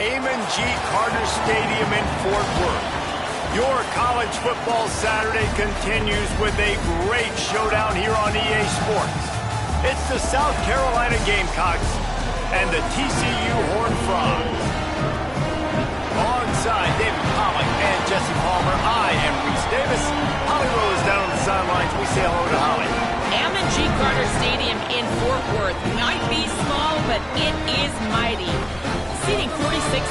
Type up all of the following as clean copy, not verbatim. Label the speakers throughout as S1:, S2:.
S1: Amon G. Carter Stadium in Fort Worth. Your college football Saturday continues with a great showdown here on EA Sports. It's the South Carolina Gamecocks and the TCU Horned Frogs. Alongside David Pollack and Jesse Palmer, I am Reese Davis. Holly Rose down on the sidelines. We say hello to Holly.
S2: Amon G. Carter Stadium in Fort Worth might be small, but it is mighty. Seating 46,000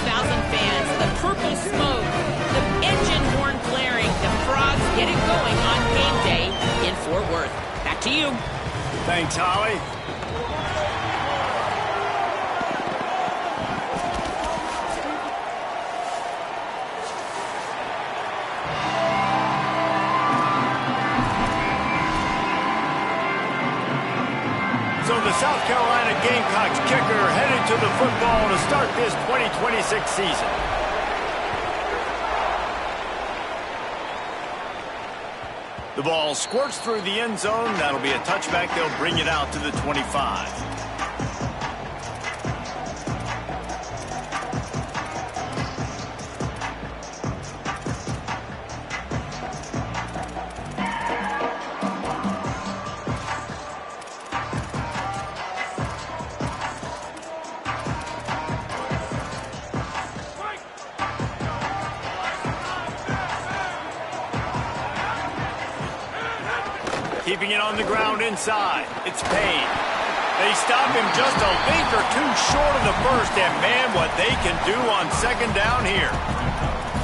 S2: fans, the purple smoke, the engine horn blaring, the Frogs get it going on game day in Fort Worth. Back to you.
S1: Thanks, Holly. So the South Carolina Gamecocks kicker headed to the football to start this 2026 season. The ball squirts through the end zone. That'll be a touchback. They'll bring it out to the 25. Keeping it on the ground inside. It's Payne. They stop him just a link or two short of the first, and man, what they can do on second down here.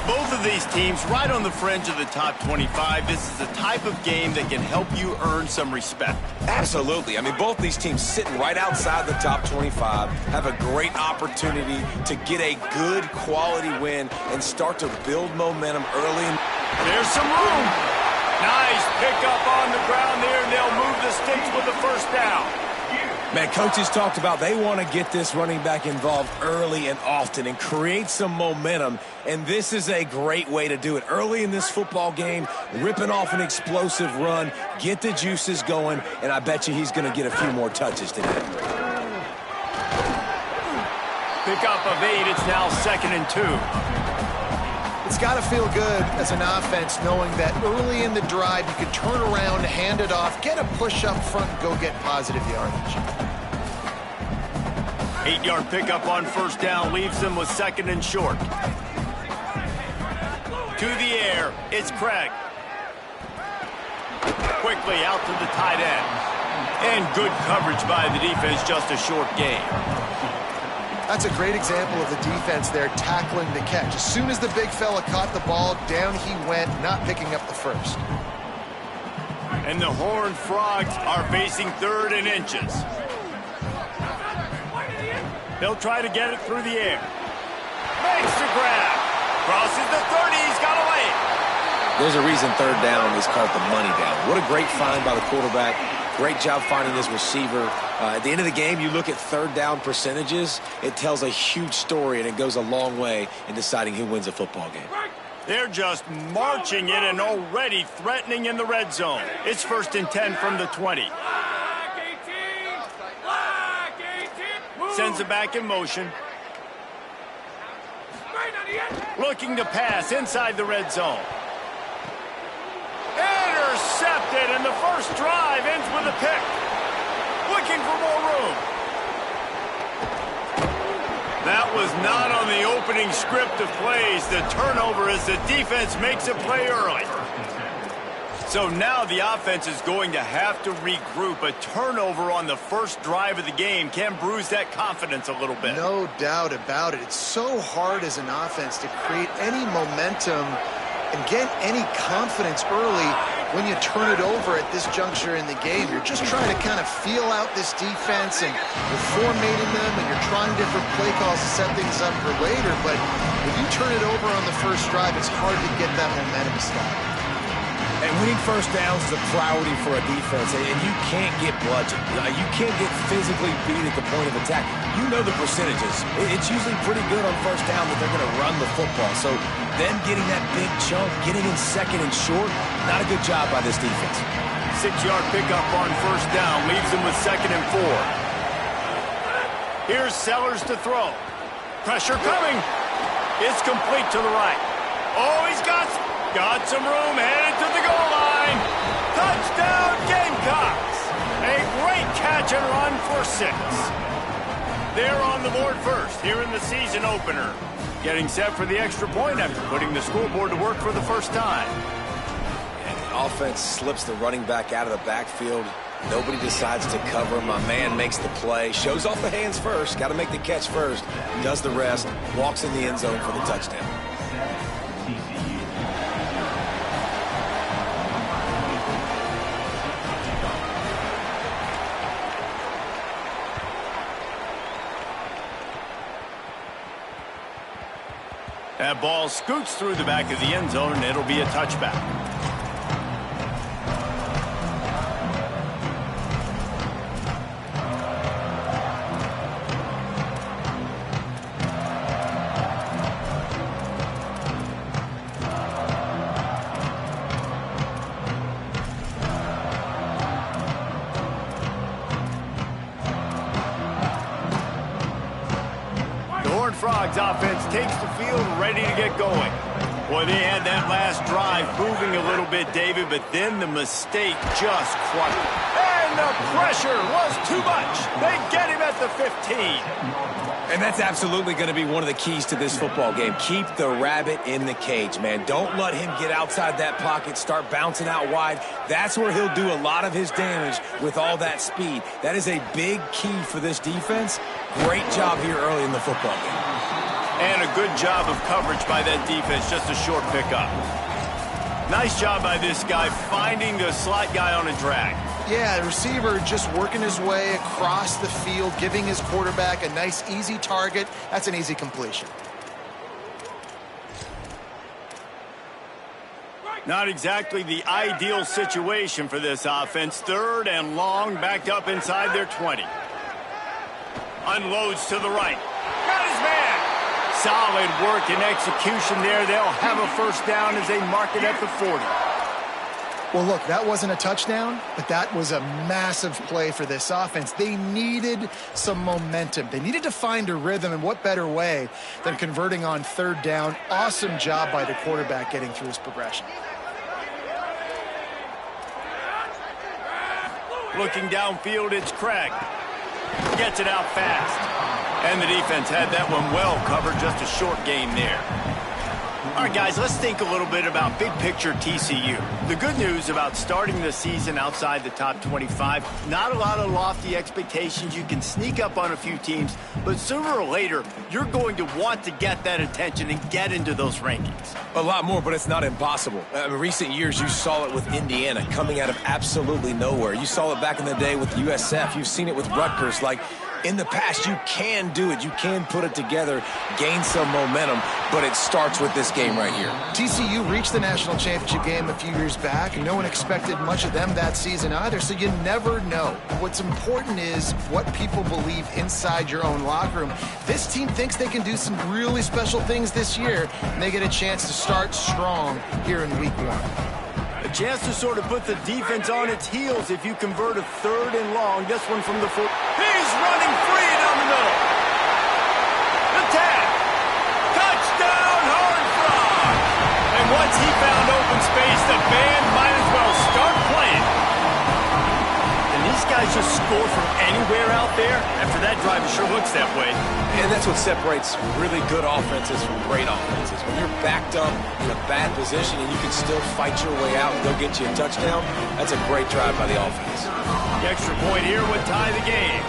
S1: Both of these teams right on the fringe of the top 25. This is the type of game that can help you earn some respect.
S3: Absolutely. I mean, both these teams sitting right outside the top 25 have a great opportunity to get a good quality win and start to build momentum early.
S1: There's some room. Nice pickup on the ground there, and they'll move the sticks with the first down.
S3: Man, coaches talked about they want to get this running back involved early and often and create some momentum, and this is a great way to do it. Early in this football game, ripping off an explosive run, get the juices going, and I bet you he's going to get a few more touches today.
S1: Pickup of 8, it's now 2nd and 2.
S4: It's got to feel good as an offense knowing that early in the drive you can turn around, hand it off, get a push up front, and go get positive yardage.
S1: 8-yard pickup on first down leaves them with 2nd and short. To the air, it's Craig. Quickly out to the tight end. And good coverage by the defense, just a short gain.
S4: That's a great example of the defense there tackling the catch. As soon as the big fella caught the ball, down he went, not picking up the first.
S1: And the Horned Frogs are facing 3rd and inches. They'll try to get it through the air. Makes the grab. Crosses the 30. He's got away.
S3: There's a reason 3rd down is called the money down. What a great find by the quarterback. Great job finding his receiver. At the end of the game, you look at 3rd down percentages. It tells a huge story, and it goes a long way in deciding who wins a football game.
S1: They're just marching in and already threatening in the red zone. It's 1st and 10 from the 20. Sends it back in motion. Looking to pass inside the red zone. Intercepted, and the first drive ends with a pick. Looking for more room. That was not on the opening script of plays. The turnover as the defense makes a play early. So now the offense is going to have to regroup. A turnover on the first drive of the game can bruise that confidence a little bit.
S4: No doubt about it. It's so hard as an offense to create any momentum and get any confidence early when you turn it over at this juncture in the game. You're just trying to kind of feel out this defense, and you're formatting them, and you're trying different play calls to set things up for later. But if you turn it over on the first drive, it's hard to get that momentum started.
S3: And winning first downs is a priority for a defense, and you can't get bludgeoned. You can't get physically beat at the point of attack. You know the percentages. It's usually pretty good on first down that they're going to run the football. So them getting that big chunk, getting in 2nd and short, not a good job by this defense.
S1: 6-yard pickup on first down leaves them with 2nd and 4. Here's Sellers to throw. Pressure coming. It's complete to the right. Oh, he's got some room, headed to the goal line. Touchdown, Gamecocks. A great catch and run for 6. They're on the board first here in the season opener. Getting set for the extra point after putting the scoreboard to work for the first time.
S3: And the offense slips the running back out of the backfield. Nobody decides to cover. My man makes the play. Shows off the hands first. Got to make the catch first. Does the rest. Walks in the end zone for the touchdown.
S1: That ball scoots through the back of the end zone, and it'll be a touchback. Frogs offense takes the field, ready to get going. Boy, they had that last drive moving a little bit, David, but then the mistake just crushed it. And the pressure was too much. They get him at the 15.
S3: And that's absolutely going to be one of the keys to this football game. Keep the rabbit in the cage, man. Don't let him get outside that pocket, start bouncing out wide. That's where he'll do a lot of his damage with all that speed. That is a big key for this defense. Great job here early in the football game.
S1: And a good job of coverage by that defense, just a short pickup. Nice job by this guy finding the slot guy on a drag.
S4: Yeah, the receiver just working his way across the field, giving his quarterback a nice, easy target. That's an easy completion.
S1: Not exactly the ideal situation for this offense. 3rd and long, backed up inside their 20. Unloads to the right. Got his man. Solid work and execution there. They'll have a first down as they mark it at the 40.
S4: Well, look, that wasn't a touchdown, but that was a massive play for this offense. They needed some momentum. They needed to find a rhythm, and what better way than converting on 3rd down. Awesome job by the quarterback getting through his progression.
S1: Looking downfield, it's Craig. Gets it out fast. And the defense had that one well covered, just a short gain there. All right, guys, let's think a little bit about big picture TCU. The good news about starting the season outside the top 25, not a lot of lofty expectations. You can sneak up on a few teams, but sooner or later, you're going to want to get that attention and get into those rankings.
S3: A lot more, but it's not impossible. In recent years, you saw it with Indiana coming out of absolutely nowhere. You saw it back in the day with USF. You've seen it with Rutgers. Like, in the past, you can do it. You can put it together, gain some momentum, but it starts with this game right here.
S4: TCU reached the national championship game a few years back, and no one expected much of them that season either, so you never know. What's important is what people believe inside your own locker room. This team thinks they can do some really special things this year, and they get a chance to start strong here in week 1.
S1: A chance to sort of put the defense on its heels if you convert a 3rd and long. This one from the 4. He's running free down the middle. The tag. Touchdown, Horned Frog. And once he found open space, the band might as well start playing. And these guys just score from anywhere out there. After that drive, it sure looks that way.
S3: And that's what separates really good offenses from great offenses. When you're backed up in a bad position and you can still fight your way out and go get you a touchdown, that's a great drive by the offense.
S1: The extra point here would tie the game.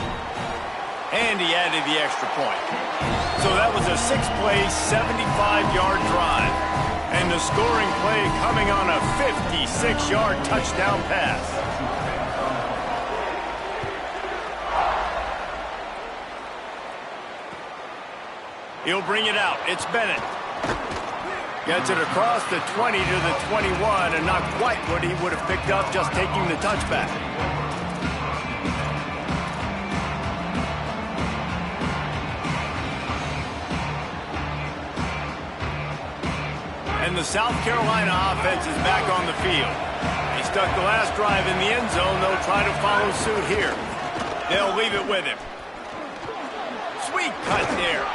S1: And he added the extra point. So that was a 6-play, 75-yard drive. And the scoring play coming on a 56-yard touchdown pass. He'll bring it out. It's Bennett. Gets it across the 20 to the 21, and not quite what he would have picked up just taking the touchback. And the South Carolina offense is back on the field. He stuck the last drive in the end zone. They'll try to follow suit here. They'll leave it with him. Sweet cut there.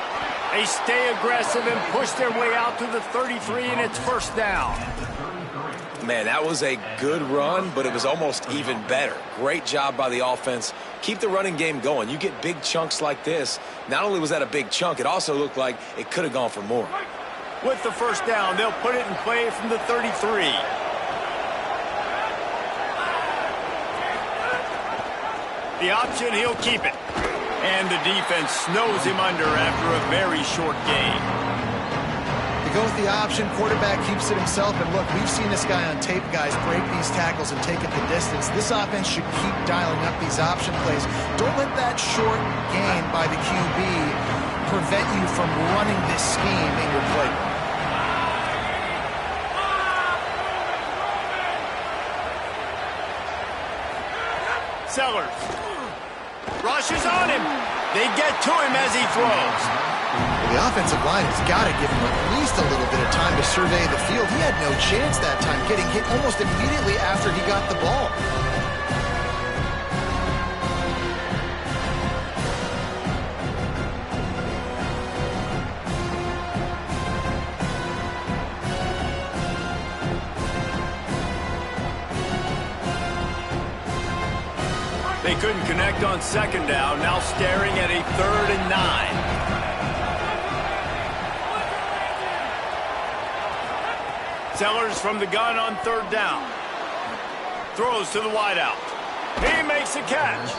S1: They stay aggressive and push their way out to the 33, and it's first down.
S3: Man, that was a good run, but it was almost even better. Great job by the offense. Keep the running game going. You get big chunks like this. Not only was that a big chunk, it also looked like it could have gone for more.
S1: With the first down, they'll put it in play from the 33. The option, he'll keep it. And the defense snows him under after a very short gain.
S4: They go with the option, quarterback keeps it himself, and look, we've seen this guy on tape, guys, break these tackles and take it the distance. This offense should keep dialing up these option plays. Don't let that short gain by the QB prevent you from running this scheme in your play.
S1: Sellers rushes on him. They get to him as he throws.
S4: The offensive line has got to give him at least a little bit of time to survey the field. He had no chance that time, getting hit almost immediately after he got the ball.
S1: They couldn't connect on second down, now staring at a 3rd and 9. Sellers from the gun on 3rd down. Throws to the wideout. He makes a catch.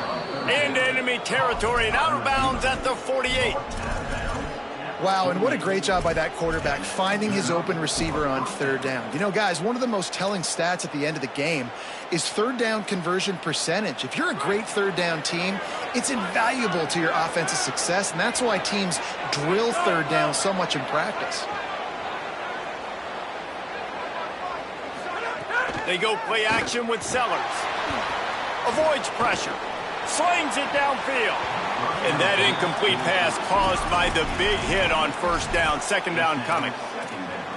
S1: Into enemy territory and out of bounds at the 48.
S4: Wow, and what a great job by that quarterback finding his open receiver on 3rd down. You know, guys, one of the most telling stats at the end of the game is 3rd down conversion percentage. If you're a great 3rd down team, it's invaluable to your offensive success, and that's why teams drill 3rd down so much in practice.
S1: They go play action with Sellers. Avoids pressure. Slings it downfield. And that incomplete pass caused by the big hit on 1st down. 2nd down coming.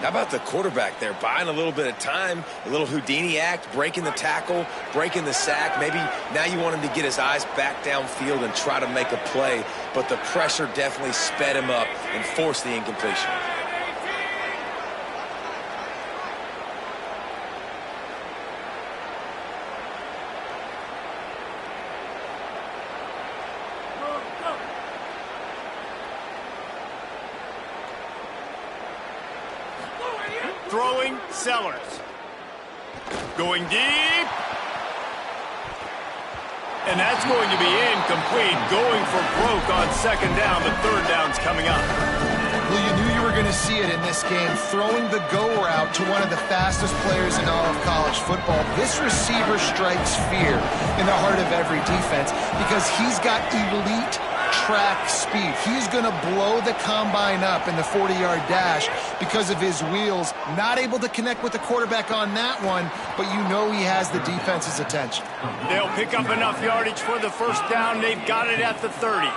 S3: How about the quarterback there? Buying a little bit of time, a little Houdini act, breaking the tackle, breaking the sack. Maybe now you want him to get his eyes back downfield and try to make a play. But the pressure definitely sped him up and forced the incompletion.
S1: Throwing, Sellers. Going deep. And that's going to be incomplete. Going for broke on 2nd down. The 3rd down's coming up.
S4: Well, you knew you were going to see it in this game, throwing the go route to one of the fastest players in all of college football. This receiver strikes fear in the heart of every defense because he's got elite track speed. He's going to blow the combine up in the 40-yard dash because of his wheels. Not able to connect with the quarterback on that one, but you know he has the defense's attention.
S1: They'll pick up enough yardage for the 1st down. They've got it at the 30.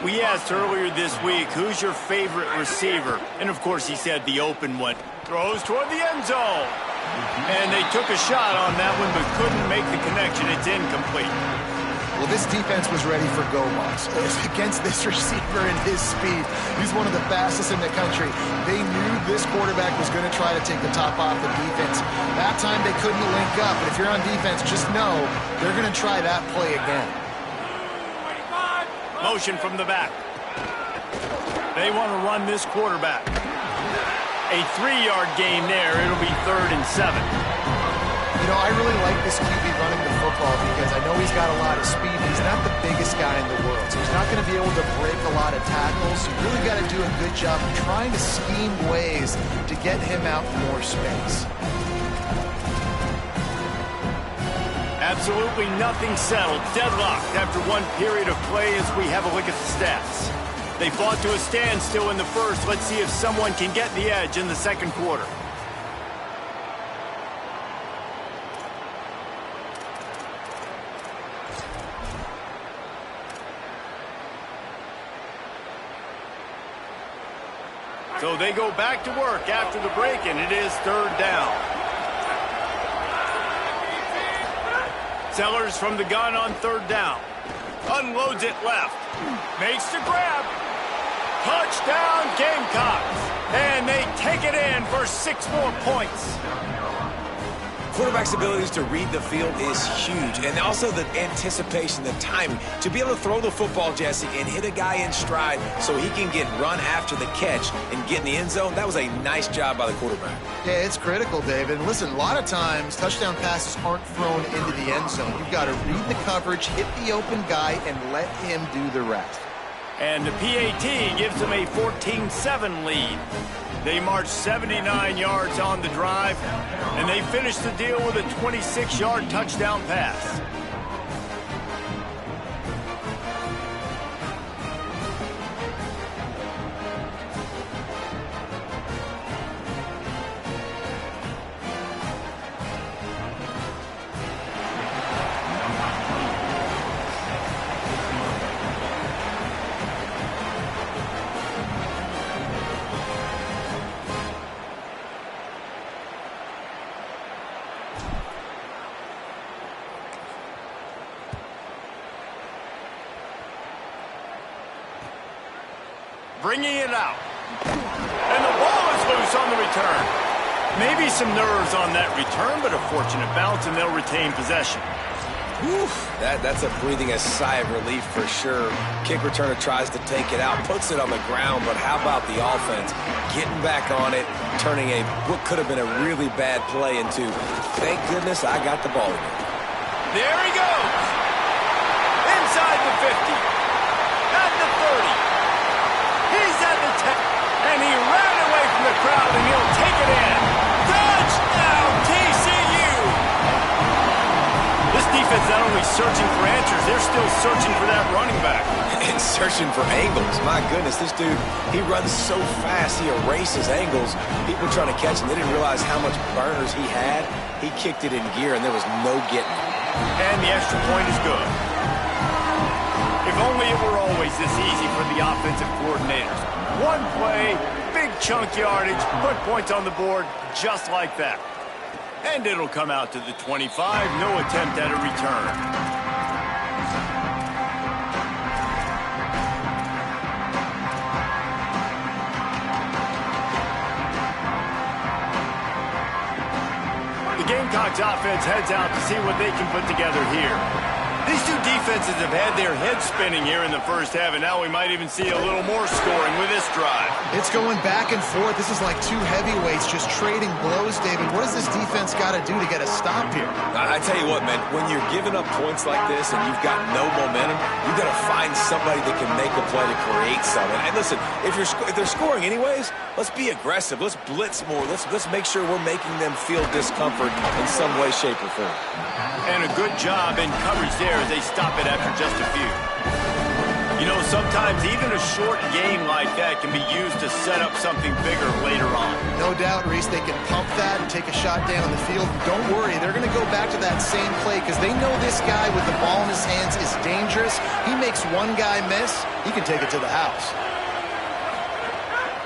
S1: We asked earlier this week, who's your favorite receiver? And, of course, he said the open one. Throws toward the end zone. And they took a shot on that one but couldn't make the connection. It's incomplete.
S4: Well, this defense was ready for go balls against this receiver and his speed. He's one of the fastest in the country. They knew this quarterback was going to try to take the top off the defense. That time they couldn't link up, but if you're on defense, just know they're going to try that play again.
S1: Motion from the back. They want to run this quarterback. A 3-yard gain there. It'll be 3rd and 7.
S4: You know, I really like this QB running the football because I know he's got a lot of speed. He's not the biggest guy in the world, so he's not going to be able to break a lot of tackles. You really got to do a good job of trying to scheme ways to get him out more space.
S1: Absolutely nothing settled. Deadlocked after one period of play as we have a look at the stats. They fought to a standstill in the first. Let's see if someone can get the edge in the 2nd quarter. So they go back to work after the break, and it is 3rd down. Sellers from the gun on 3rd down. Unloads it left. Makes the grab. Touchdown Gamecocks. And they take it in for 6 more points.
S3: Quarterback's abilities to read the field is huge, and also the anticipation, the timing. To be able to throw the football, Jesse, and hit a guy in stride so he can get run after the catch and get in the end zone, that was a nice job by the quarterback.
S4: Yeah, it's critical, David. And listen, a lot of times touchdown passes aren't thrown into the end zone. You've got to read the coverage, hit the open guy, and let him do the rest.
S1: And the PAT gives them a 14-7 lead. They marched 79 yards on the drive, and they finished the deal with a 26-yard touchdown pass. Bringing it out. And the ball is loose on the return. Maybe some nerves on that return, but a fortunate bounce, and they'll retain possession.
S3: Whew, that's a breathing a sigh of relief for sure. Kick returner tries to take it out, puts it on the ground, but how about the offense? Getting back on it, turning what could have been a really bad play into, thank goodness I got the ball again.
S1: There he goes. Inside the 50. At the 30. He's at the 10, and he ran away from the crowd, and he'll take it in. Touchdown, TCU! This defense not only searching for answers, they're still searching for that running back.
S3: And searching for angles. My goodness, this dude, he runs so fast, he erases angles. People trying to catch him, they didn't realize how much burners he had. He kicked it in gear, and there was no getting it.
S1: And the extra point is good. If only it were always this easy for the offensive coordinators. One play, big chunk yardage, put points on the board just like that. And it'll come out to the 25, no attempt at a return. The Gamecocks offense heads out to see what they can put together here. These two defenses have had their heads spinning here in the first half, and now we might even see a little more scoring with this drive.
S4: It's going back and forth. This is like two heavyweights just trading blows, David. What does this defense got to do to get a stop here?
S3: I tell you what, man, when you're giving up points like this and you've got no momentum, you've got to find somebody that can make a play to create something. And listen, if they're scoring anyways, let's be aggressive. Let's blitz more. Let's make sure we're making them feel discomfort in some way, shape, or form.
S1: And a good job in coverage there as they stop it after just a few. You know, sometimes even a short game like that can be used to set up something bigger later on.
S4: No doubt, Reese, they can pump that and take a shot down the field. Don't worry, they're going to go back to that same play because they know this guy with the ball in his hands is dangerous. He makes one guy miss, he can take it to the house.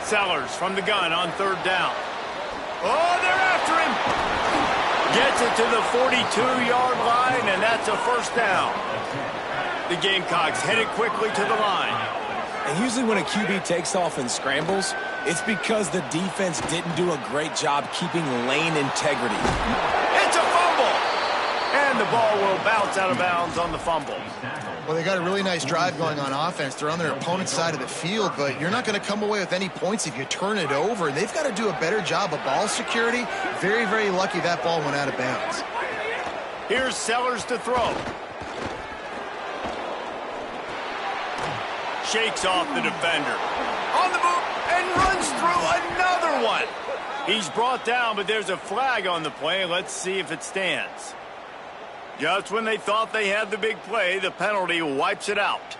S1: Sellers from the gun on third down. Oh, they're after him. Gets it to the 42-yard line, and that's a first down. The Gamecocks headed quickly to the line.
S3: And usually when a QB takes off and scrambles, it's because the defense didn't do a great job keeping lane integrity.
S1: It's a fumble! And the ball will bounce out of bounds on the fumble.
S4: Well, they got a really nice drive going on offense. They're on their opponent's side of the field, but you're not going to come away with any points if you turn it over. And they've got to do a better job of ball security. Very, very lucky that ball went out of bounds.
S1: Here's Sellers to throw. Shakes off the defender. On the move and runs through another one. He's brought down, but there's a flag on the play. Let's see if it stands. Just when they thought they had the big play, the penalty wipes it out.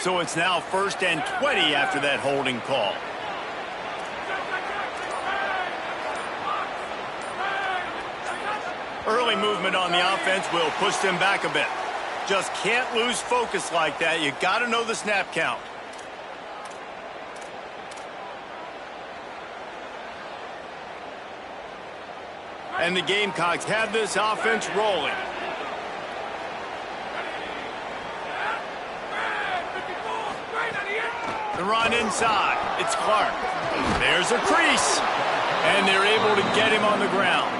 S1: So it's now 1st and 20 after that holding call. Early movement on the offense will push them back a bit. Just can't lose focus like that. You got to know the snap count. And the Gamecocks have this offense rolling. The run inside. It's Clark. There's a crease. And they're able to get him on the ground.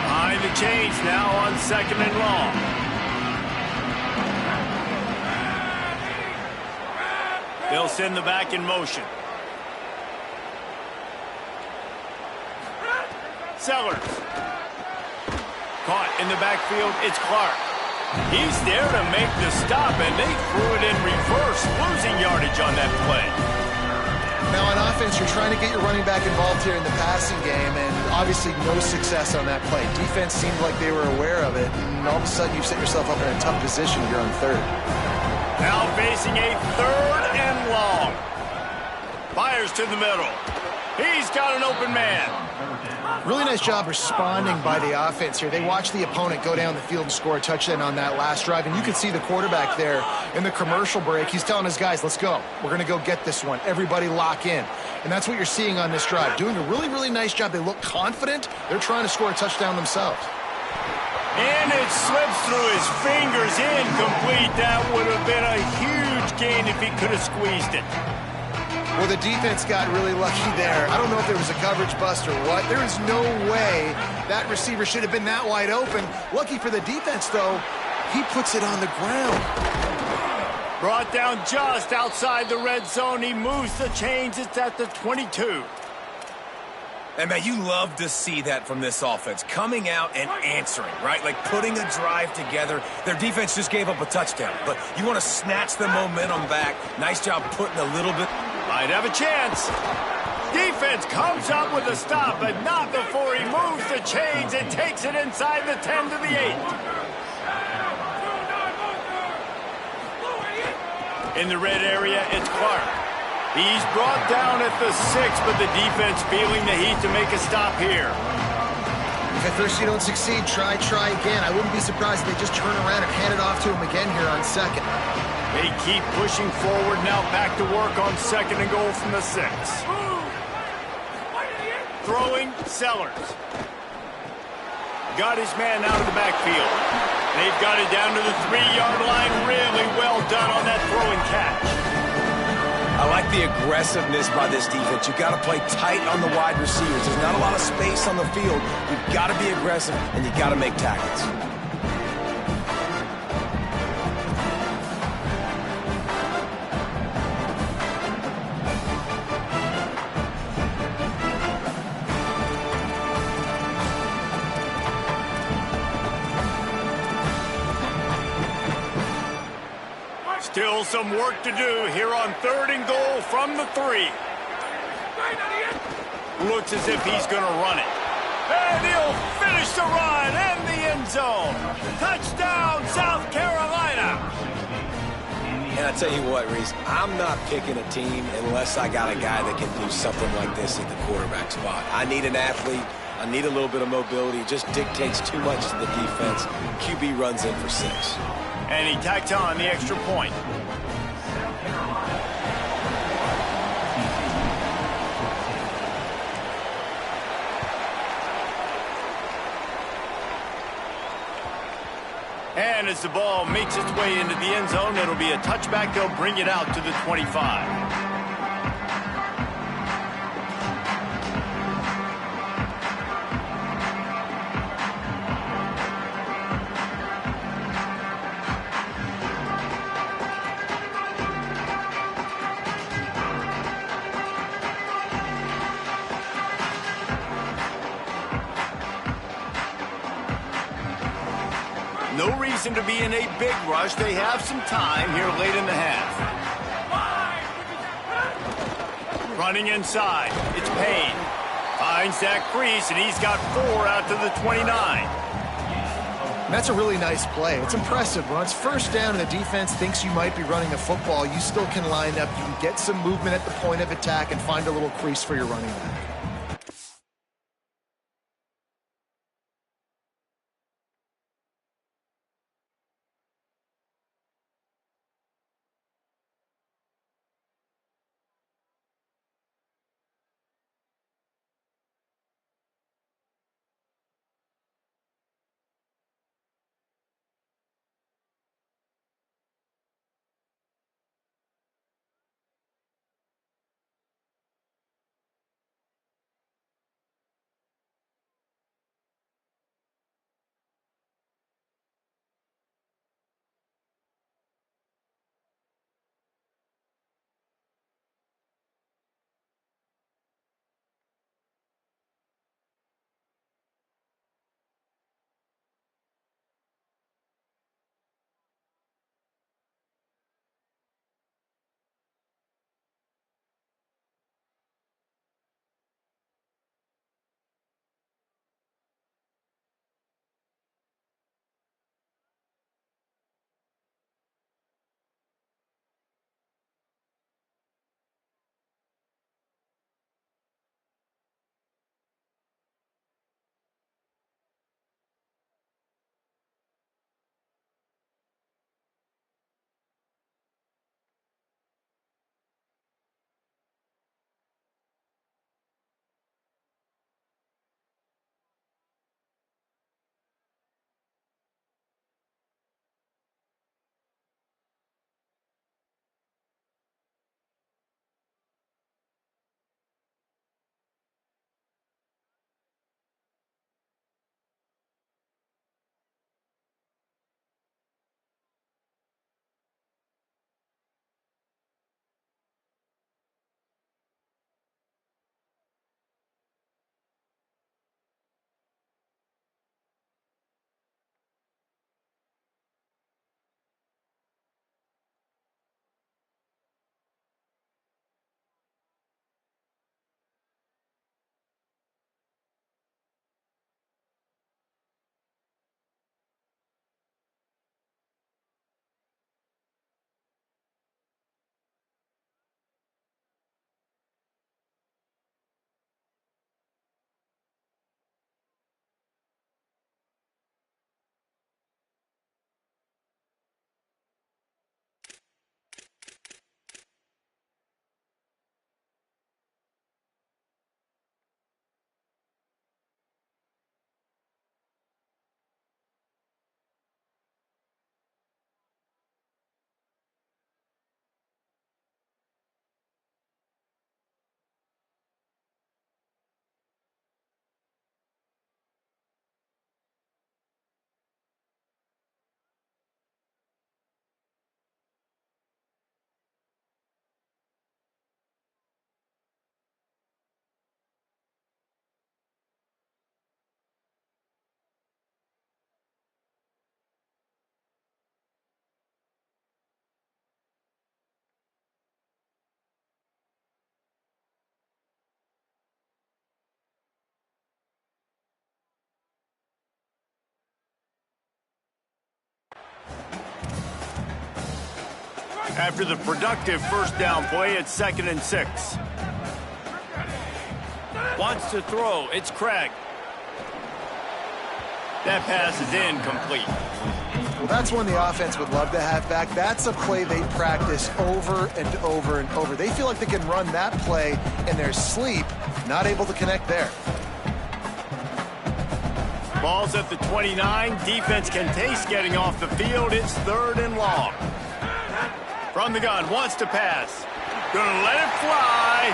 S1: Behind the chains now on 2nd and long. They'll send the back in motion. Sellers. Caught in the backfield, it's Clark. He's there to make the stop, and they threw it in reverse, losing yardage on that play.
S4: Now on offense, you're trying to get your running back involved here in the passing game, and obviously no success on that play. Defense seemed like they were aware of it, and all of a sudden you set yourself up in a tough position here on 3rd.
S1: Now facing a 3rd and long. Fires to the middle. He's got an open man.
S4: Really nice job responding by the offense here. They watched the opponent go down the field and score a touchdown on that last drive, and you could see the quarterback there in the commercial break. He's telling his guys, let's go. We're going to go get this one. Everybody lock in. And that's what you're seeing on this drive. Doing a really, really nice job. They look confident. They're trying to score a touchdown themselves.
S1: And it slips through his fingers, incomplete. That would have been a huge gain if he could have squeezed it.
S4: Well, the defense got really lucky there. I don't know if there was a coverage bust or what. There is no way that receiver should have been that wide open. Lucky for the defense, though, he puts it on the ground.
S1: Brought down just outside the red zone. He moves the chains. It's at the 22.
S3: And, man, you love to see that from this offense, coming out and answering, right? Like putting a drive together. Their defense just gave up a touchdown, but you want to snatch the momentum back. Nice job putting a little bit.
S1: Might have a chance. Defense comes up with a stop, but not before he moves the chains and takes it inside the 10 to the 8. In the red area, it's Clark. He's brought down at the 6, but the defense feeling the heat to make a stop here.
S4: If at first you don't succeed, try again. I wouldn't be surprised if they just turn around and hand it off to him again here on 2nd.
S1: They keep pushing forward, now back to work on 2nd and goal from the 6. Throwing, Sellers. Got his man out of the backfield. They've got it down to the 3-yard line. Really well done on that throwing catch.
S3: I like the aggressiveness by this defense. You've got to play tight on the wide receivers. There's not a lot of space on the field. You've got to be aggressive, and you've got to make tackles.
S1: Still some work to do here on 3rd and goal from the 3. Looks as if he's going to run it. And he'll finish the run in the end zone. Touchdown, South Carolina.
S3: And I tell you what, Reese, I'm not picking a team unless I got a guy that can do something like this at the quarterback spot. I need an athlete. I need a little bit of mobility. It just dictates too much to the defense. QB runs in for 6.
S1: And he tacks on the extra point. And as the ball makes its way into the end zone, it'll be a touchback. They'll bring it out to the 25. No reason to be in a big rush. They have some time here late in the half. Running inside. It's Payne. Finds that crease, and he's got 4 out to the 29.
S4: And that's a really nice play. It's impressive. When it's first down and the defense thinks you might be running a football, you still can line up. You can get some movement at the point of attack and find a little crease for your running back.
S1: After the productive first down play, it's 2nd and 6. Wants to throw. It's Craig. That pass is incomplete.
S4: Well, that's one the offense would love to have back. That's a play they practice over and over and over. They feel like they can run that play in their sleep, not able to connect there.
S1: Ball's at the 29. Defense can taste getting off the field. It's 3rd and long. From the gun, wants to pass. Gonna let it fly.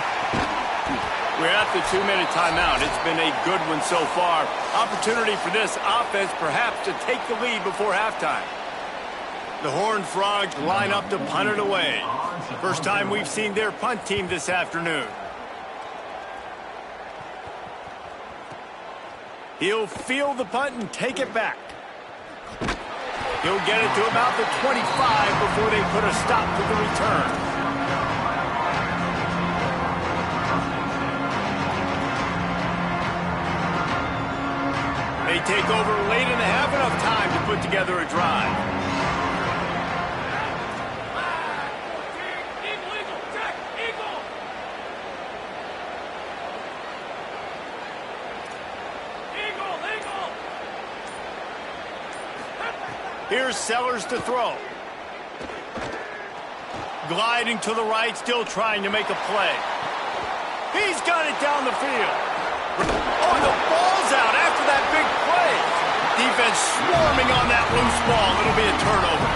S1: We're at the 2-minute timeout. It's been a good one so far. Opportunity for this offense perhaps to take the lead before halftime. The Horned Frogs line up to punt it away. First time we've seen their punt team this afternoon. He'll field the punt and take it back. He'll get it to about the 25 before they put a stop to the return. They take over late in the half, enough time to put together a drive. Here's Sellers to throw. Gliding to the right, still trying to make a play. He's got it down the field. Oh, the ball's out after that big play. Defense swarming on that loose ball. It'll be a turnover.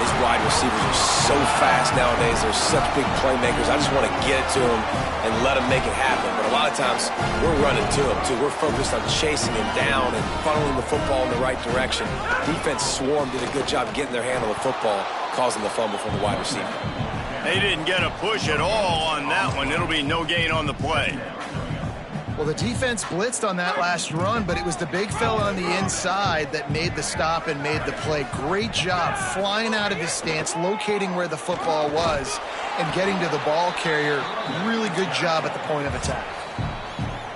S3: These wide receivers are so fast nowadays. They're such big playmakers. I just want to get it to them and let them make it happen. But a lot of times, we're running to them, too. We're focused on chasing him down and funneling the football in the right direction. Defense swarm did a good job getting their hand on the football, causing the fumble from the wide receiver.
S1: They didn't get a push at all on that one. It'll be no gain on the play.
S4: Well, the defense blitzed on that last run, but it was the big fella on the inside that made the stop and made the play. Great job flying out of his stance, locating where the football was, and getting to the ball carrier. Really good job at the point of attack.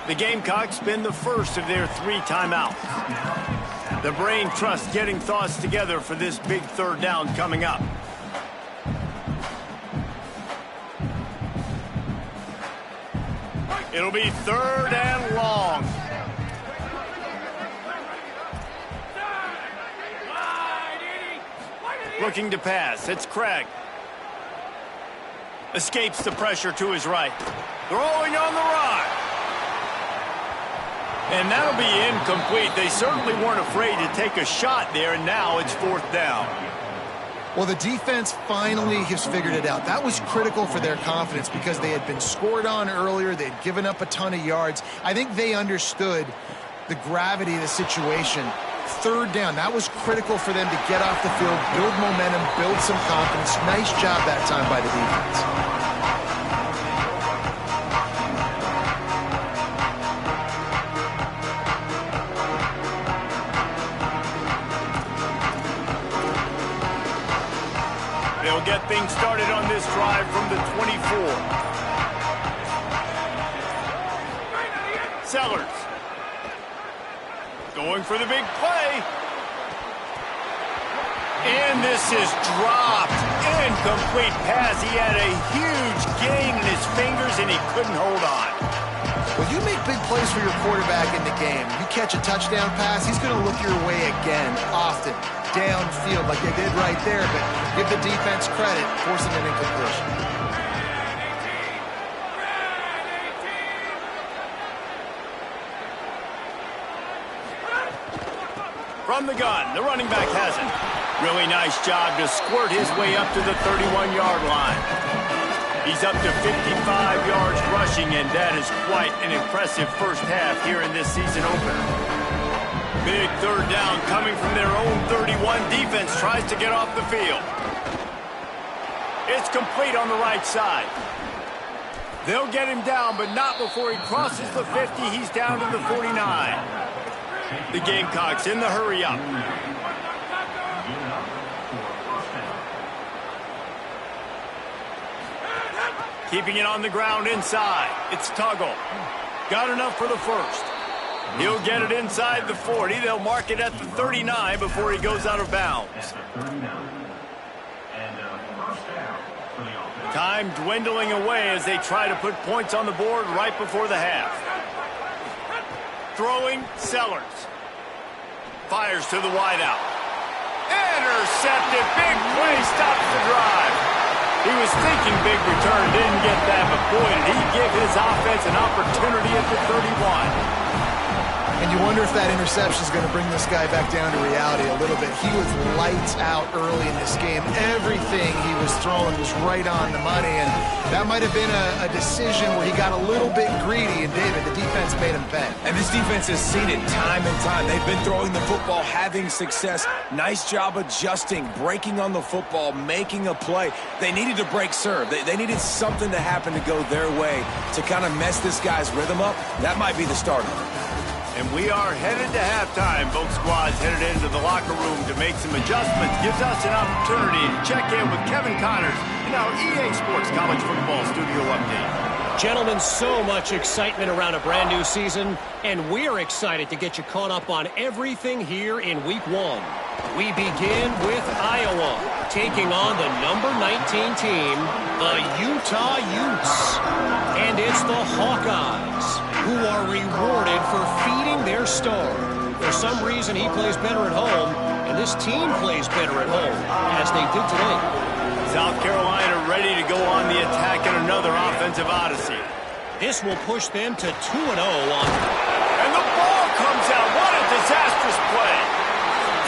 S1: The Gamecocks spend the first of their 3 timeouts. The brain trust getting thoughts together for this big third down coming up. It'll be 3rd and long. Looking to pass. It's Craig. Escapes the pressure to his right. Throwing on the run. And that'll be incomplete. They certainly weren't afraid to take a shot there, and now it's 4th down.
S4: Well, the defense finally has figured it out. That was critical for their confidence because they had been scored on earlier. They had given up a ton of yards. I think they understood the gravity of the situation. 3rd down, that was critical for them to get off the field, build momentum, build some confidence. Nice job that time by the defense.
S1: They'll get things started on this drive from the 24. Sellers. Going for the big play. And this is dropped. Incomplete pass. He had a huge gain in his fingers, and he couldn't hold on.
S4: When you make big plays for your quarterback in the game, you catch a touchdown pass, he's going to look your way again, often, downfield like they did right there, but give the defense credit, forcing an incompletion.
S1: From the gun, the running back has it. Really nice job to squirt his way up to the 31-yard line. He's up to 55 yards rushing, and that is quite an impressive first half here in this season opener. Big 3rd down coming from their own 31. Defense tries to get off the field. It's complete on the right side. They'll get him down, but not before he crosses the 50. He's down to the 49. The Gamecocks in the hurry up. Keeping it on the ground inside. It's Tuggle. Got enough for the first. He'll get it inside the 40. They'll mark it at the 39 before he goes out of bounds. Time dwindling away as they try to put points on the board right before the half. Throwing, Sellers. Fires to the wideout. Intercepted. Big play stops the drive. He was thinking big return, didn't get that, but boy, did he give his offense an opportunity at the 31.
S4: And you wonder if that interception is going to bring this guy back down to reality a little bit. He was lights out early in this game. Everything he was throwing was right on the money, and that might have been a decision where he got a little bit greedy, and David, the defense made him pay.
S3: And this defense has seen it time and time. They've been throwing the football, having success. Nice job adjusting, breaking on the football, making a play. They needed to break serve. They needed something to happen to go their way to kind of mess this guy's rhythm up. That might be the start of it.
S1: And we are headed to halftime. Both squads headed into the locker room to make some adjustments. Gives us an opportunity to check in with Kevin Connors in our EA Sports College Football Studio Update.
S5: Gentlemen, so much excitement around a brand new season, and we're excited to get you caught up on everything here in Week 1. We begin with Iowa, taking on the number 19 team, the Utah Utes. And it's the Hawkeyes, who are rewarded for feeding their star. For some reason, he plays better at home, and this team plays better at home, as they did today.
S1: South Carolina ready to go on the attack in another offensive odyssey.
S5: This will push them to 2-0 on...
S1: And the ball comes out. What a disastrous play.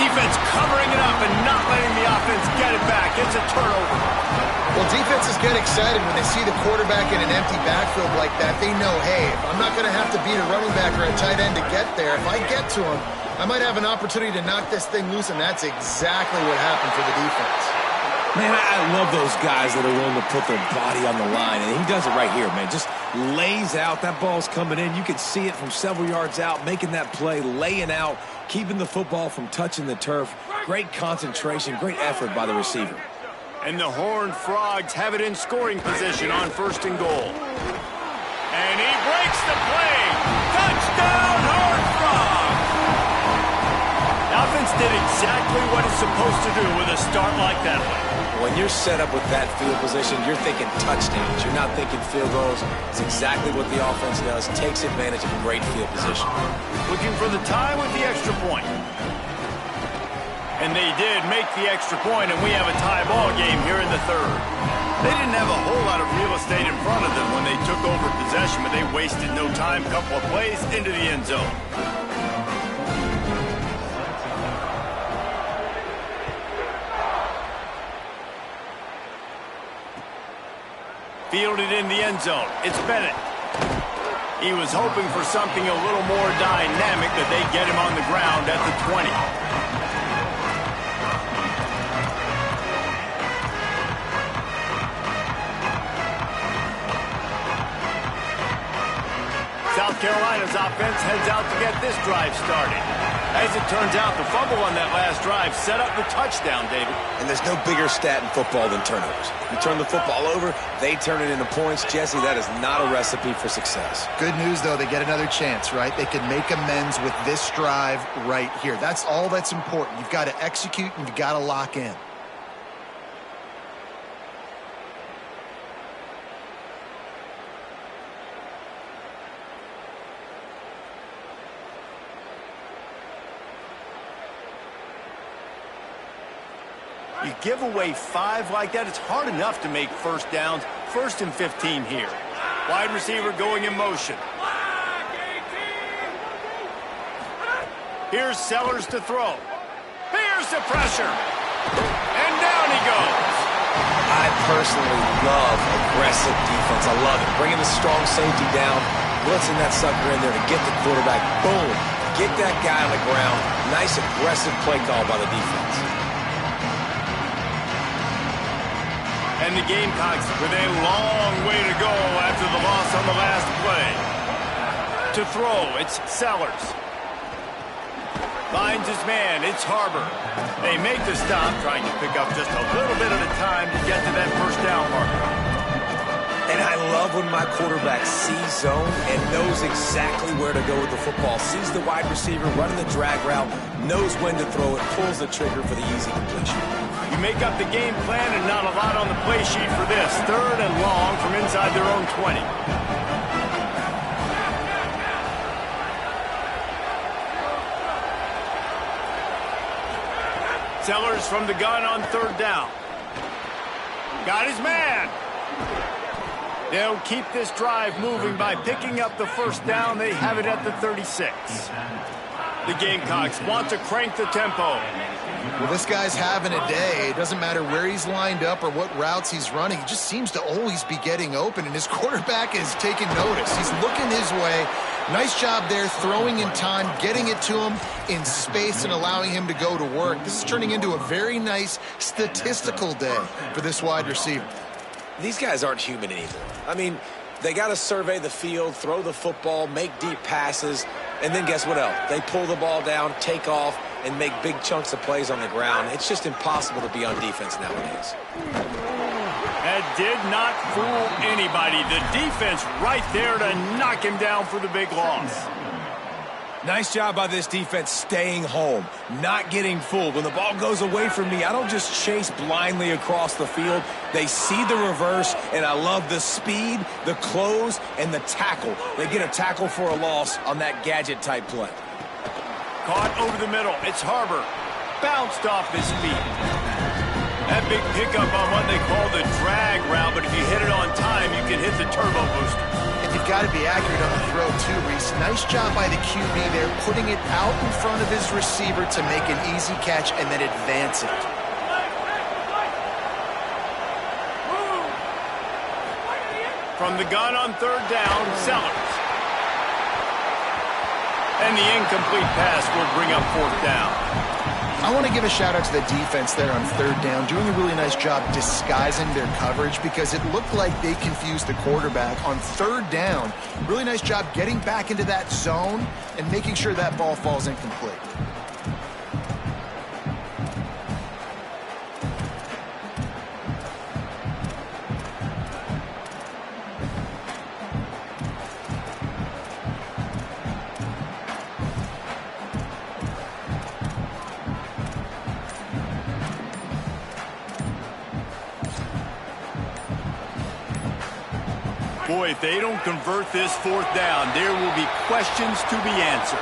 S1: Defense covering it up and not letting the offense get it back. It's a turnover.
S4: Well, defenses get excited when they see the quarterback in an empty backfield like that. They know, hey, if I'm not going to have to beat a running back or a tight end to get there, if I get to him, I might have an opportunity to knock this thing loose, and that's exactly what happened for the defense.
S3: Man, I love those guys that are willing to put their body on the line, and he does it right here, man. Just lays out. That ball's coming in. You can see it from several yards out, making that play, laying out, keeping the football from touching the turf. Great concentration, great effort by the receiver.
S1: And the Horned Frogs have it in scoring position on 1st and goal. And he breaks the play. Touchdown, Horned Frogs! The offense did exactly what it's supposed to do with a start like that one.
S3: When you're set up with that field position, you're thinking touchdowns. You're not thinking field goals. It's exactly what the offense does. Takes advantage of great field position.
S1: Looking for the tie with the extra point. And they did make the extra point, and we have a tie ball game here in the 3rd. They didn't have a whole lot of real estate in front of them when they took over possession, but they wasted no time. Couple of plays into the end zone. Fielded in the end zone. It's Bennett. He was hoping for something a little more dynamic, but they get him on the ground at the 20. South Carolina's offense heads out to get this drive started. As it turns out, the fumble on that last drive set up the touchdown, David.
S3: And there's no bigger stat in football than turnovers. You turn the football over, they turn it into points. Jesse, that is not a recipe for success.
S4: Good news, though, they get another chance, right? They can make amends with this drive right here. That's all that's important. You've got to execute and you've got to lock in.
S1: You give away 5 like that, it's hard enough to make first downs. 1st and 15 here. Wide receiver going in motion. Here's Sellers to throw. Here's the pressure. And down he goes.
S3: I personally love aggressive defense. I love it. Bringing the strong safety down, blitzing that sucker in there to get the quarterback. Boom. Get that guy on the ground. Nice aggressive play call by the defense.
S1: And the Gamecocks with a long way to go after the loss on the last play. To throw, it's Sellers. Finds his man, it's Harbor. They make the stop, trying to pick up just a little bit at a time to get to that first down marker.
S3: And I love when my quarterback sees zone and knows exactly where to go with the football. Sees the wide receiver running the drag route, knows when to throw it, pulls the trigger for the easy completion.
S1: You make up the game plan and not a lot on the play sheet for this. 3rd and long from inside their own 20. Sellers from the gun on 3rd down. Got his man. They'll keep this drive moving by picking up the first down. They have it at the 36. The Gamecocks want to crank the tempo.
S4: Well, this guy's having a day. It doesn't matter where he's lined up or what routes he's running. He just seems to always be getting open, and his quarterback is taking notice. He's looking his way. Nice job there, throwing in time, getting it to him in space and allowing him to go to work. This is turning into a very nice statistical day for this wide receiver.
S3: These guys aren't human anymore. I mean, they got to survey the field, throw the football, make deep passes, and then guess what else? They pull the ball down, take off, and make big chunks of plays on the ground. It's just impossible to be on defense nowadays.
S1: That did not fool anybody. The defense right there to knock him down for the big loss.
S3: Nice job by this defense staying home, not getting fooled. When the ball goes away from me, I don't just chase blindly across the field. They see the reverse, and I love the speed, the close, and the tackle. They get a tackle for a loss on that gadget-type play.
S1: Caught over the middle. It's Harbor. Bounced off his feet. That big pickup on what they call the drag route, but if you hit it on time, you can hit the turbo booster.
S4: And you've got to be accurate on the throw, too, Reese. Nice job by the QB there, putting it out in front of his receiver to make an easy catch and then advance it.
S1: From the gun on third down, Sellers. And the incomplete pass will bring up fourth down.
S4: I want to give a shout-out to the defense there on third down, doing a really nice job disguising their coverage because it looked like they confused the quarterback on third down. Really nice job getting back into that zone and making sure that ball falls incomplete.
S1: Boy, if they don't convert this fourth down, there will be questions to be answered.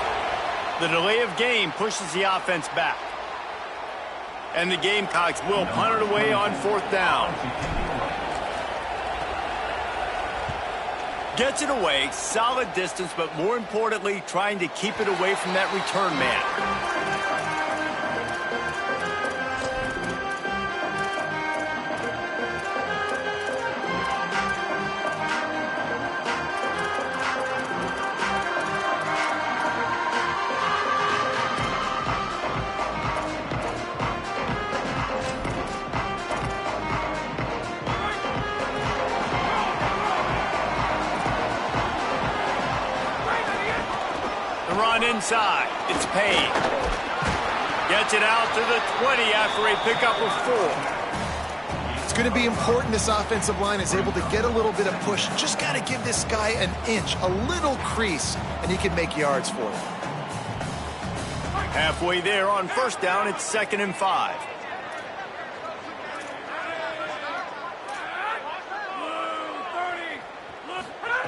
S1: The delay of game pushes the offense back. And the Gamecocks will punt it away on fourth down. Gets it away, solid distance, but more importantly, trying to keep it away from that return man. Inside, it's Payne. Gets it out to the 20 after a pickup of 4.
S4: It's going to be important this offensive line is able to get a little bit of push. Just got to give this guy an inch, a little crease, and he can make yards for it.
S1: Halfway there on first down, it's 2nd and 5.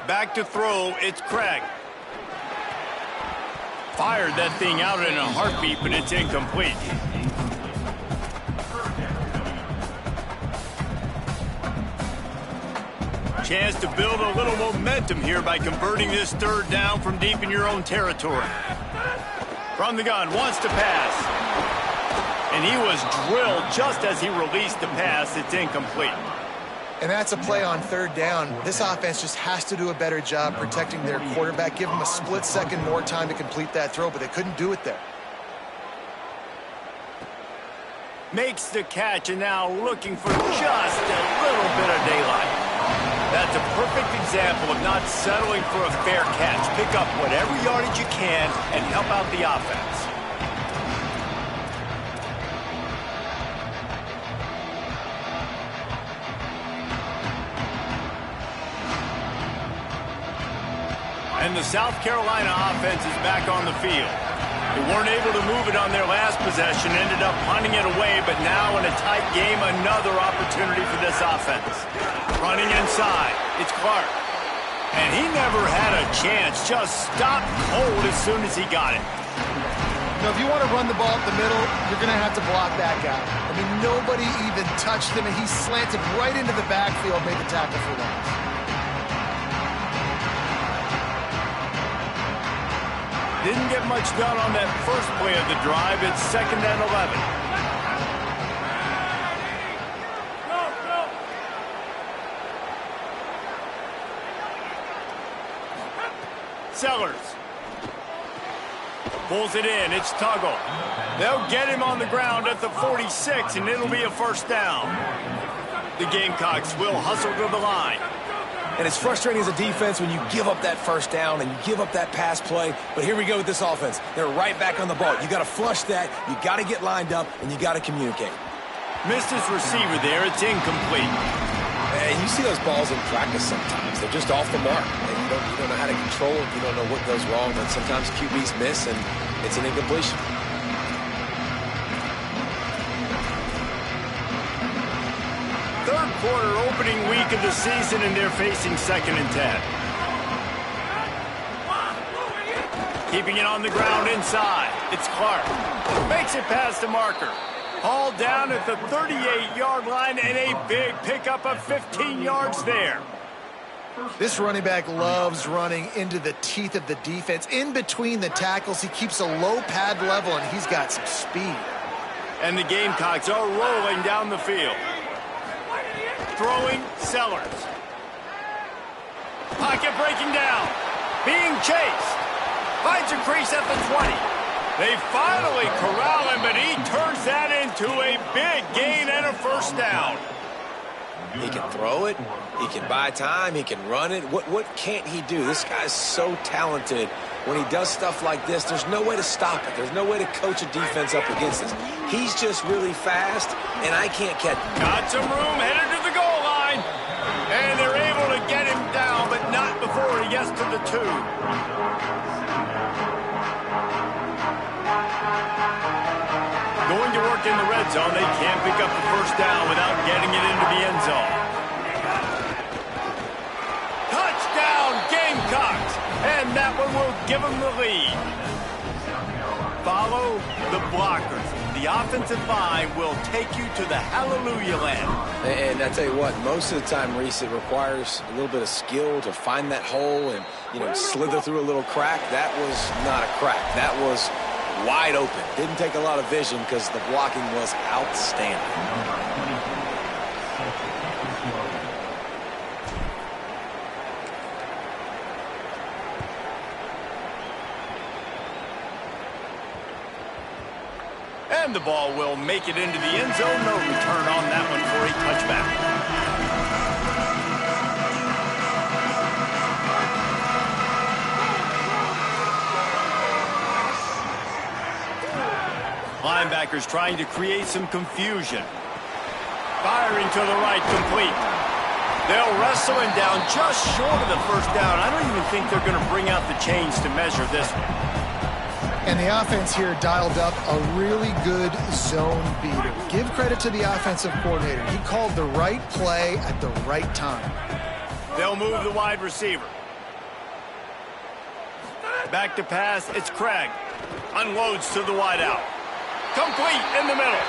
S1: Back to throw, it's Craig. Fired that thing out in a heartbeat, but it's incomplete. Chance to build a little momentum here by converting this third down from deep in your own territory. From the gun, wants to pass. And he was drilled just as he released the pass. It's incomplete.
S4: And that's a play on third down. This offense just has to do a better job protecting their quarterback. Give him a split second more time to complete that throw, but they couldn't do it there.
S1: Makes the catch, and now looking for just a little bit of daylight. That's a perfect example of not settling for a fair catch. Pick up whatever yardage you can and help out the offense. And the South Carolina offense is back on the field. They weren't able to move it on their last possession, ended up punting it away, but now in a tight game, another opportunity for this offense. Running inside, it's Clark. And he never had a chance, just stopped cold as soon as he got it.
S4: Now, if you want to run the ball up the middle, you're going to have to block that guy. I mean, nobody even touched him, and he slanted right into the backfield, made the tackle for loss.
S1: Didn't get much done on that first play of the drive. It's 2nd and 11. Sellers. Pulls it in. It's Tuggle. They'll get him on the ground at the 46, and it'll be a first down. The Gamecocks will hustle to the line.
S3: And it's frustrating as a defense when you give up that first down and you give up that pass play. But here we go with this offense. They're right back on the ball. You got to flush that. You got to get lined up, and you got to communicate.
S1: Missed his receiver there. It's incomplete.
S3: And you see those balls in practice sometimes. They're just off the mark. And you don't know how to control it. You don't know what goes wrong. But sometimes QBs miss, and it's an incompletion.
S1: Third quarter opening week of the season, and they're facing 2nd and 10. Keeping it on the ground inside. It's Clark. Makes it past the marker. Hauled down at the 38-yard line, and a big pickup of 15 yards there.
S4: This running back loves running into the teeth of the defense. In between the tackles, he keeps a low pad level, and he's got some speed.
S1: And the Gamecocks are rolling down the field. Throwing Sellers. Pocket breaking down. Being chased. Finds a crease at the 20. They finally corral him, but he turns that into a big gain and a first down.
S3: He can throw it. He can buy time. He can run it. What can't he do? This guy's so talented. When he does stuff like this, there's no way to stop it. There's no way to coach a defense up against this. He's just really fast, and I can't catch him.
S1: Got some room, headed to the goal line. And they're able to get him down, but not before he gets to the 2. Going to work in the red zone. They can't pick up the first down without getting it into the end zone. Touchdown, Gamecocks! And that one will give them the lead. Follow the blockers. The offensive line will take you to the hallelujah land.
S3: And I tell you what, most of the time, Reese, it requires a little bit of skill to find that hole and, slither through a little crack. That was not a crack. That was wide open. Didn't take a lot of vision because the blocking was outstanding.
S1: And the ball will make it into the end zone. No return on that one for a touchback. Linebackers trying to create some confusion. Firing to the right, complete. They'll wrestle him down just short of the first down. I don't even think they're going to bring out the chains to measure this one.
S4: And the offense here dialed up a really good zone beater. Give credit to the offensive coordinator. He called the right play at the right time.
S1: They'll move the wide receiver. Back to pass, it's Craig. Unloads to the wideout. Complete in the middle.